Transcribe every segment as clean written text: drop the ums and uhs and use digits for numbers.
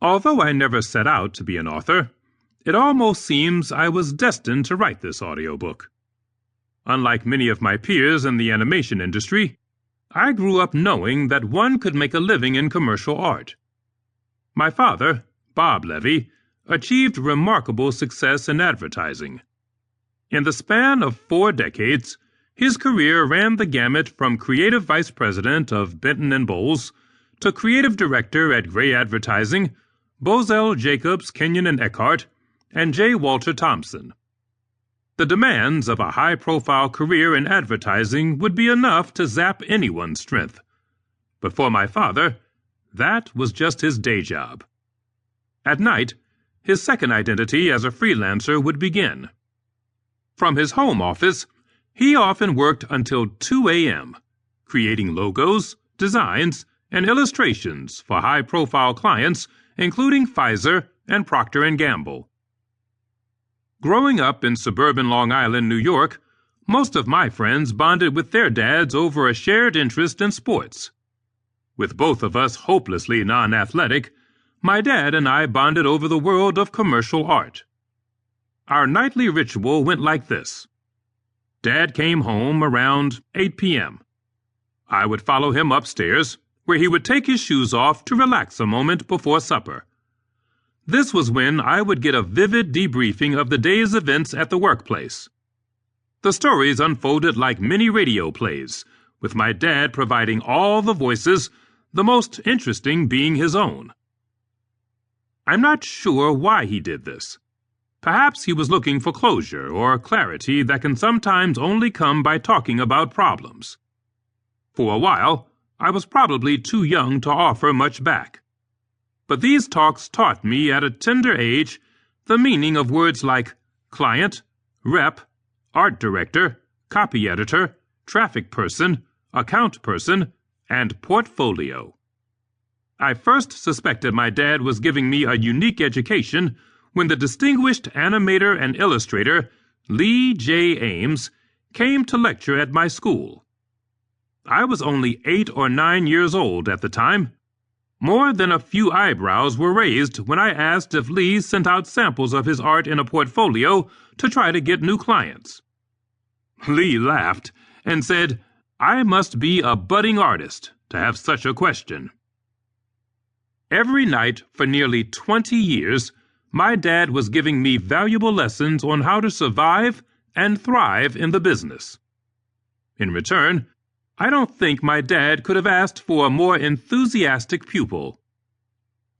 Although I never set out to be an author, it almost seems I was destined to write this audiobook. Unlike many of my peers in the animation industry, I grew up knowing that one could make a living in commercial art. My father, Bob Levy, achieved remarkable success in advertising. In the span of 4 decades, his career ran the gamut from creative vice president of Benton & Bowles to creative director at Gray Advertising, Bozell Jacobs, Kenyon & Eckhart, and J. Walter Thompson. The demands of a high-profile career in advertising would be enough to zap anyone's strength. But for my father, that was just his day job. At night, his second identity as a freelancer would begin. From his home office, he often worked until 2 a.m., creating logos, designs, and illustrations for high-profile clients, including Pfizer and Procter & Gamble. Growing up in suburban Long Island, New York, most of my friends bonded with their dads over a shared interest in sports. With both of us hopelessly non-athletic, my dad and I bonded over the world of commercial art. Our nightly ritual went like this. Dad came home around 8 p.m. I would follow him upstairs, where he would take his shoes off to relax a moment before supper. This was when I would get a vivid debriefing of the day's events at the workplace. The stories unfolded like mini radio plays, with my dad providing all the voices, the most interesting being his own. I'm not sure why he did this. Perhaps he was looking for closure or clarity that can sometimes only come by talking about problems. For a while, I was probably too young to offer much back. But these talks taught me at a tender age the meaning of words like client, rep, art director, copy editor, traffic person, account person, and portfolio. I first suspected my dad was giving me a unique education when the distinguished animator and illustrator Lee J. Ames came to lecture at my school. I was only 8 or 9 years old at the time. More than a few eyebrows were raised when I asked if Lee sent out samples of his art in a portfolio to try to get new clients. Lee laughed and said, "I must be a budding artist to have such a question." Every night for nearly 20 years, my dad was giving me valuable lessons on how to survive and thrive in the business. In return, I don't think my dad could have asked for a more enthusiastic pupil.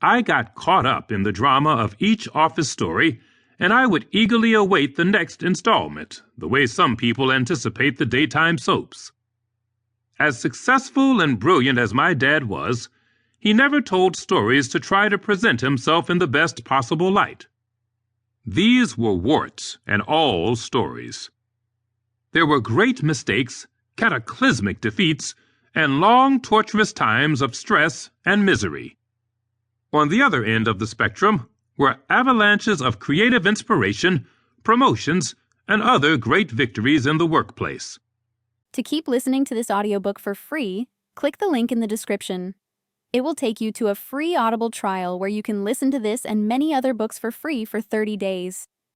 I got caught up in the drama of each office story, and I would eagerly await the next installment, the way some people anticipate the daytime soaps. As successful and brilliant as my dad was, he never told stories to try to present himself in the best possible light. These were warts and all stories. There were great mistakes, cataclysmic defeats, and long, torturous times of stress and misery. On the other end of the spectrum were avalanches of creative inspiration, promotions, and other great victories in the workplace. To keep listening to this audiobook for free, click the link in the description. It will take you to a free Audible trial where you can listen to this and many other books for free for 30 days.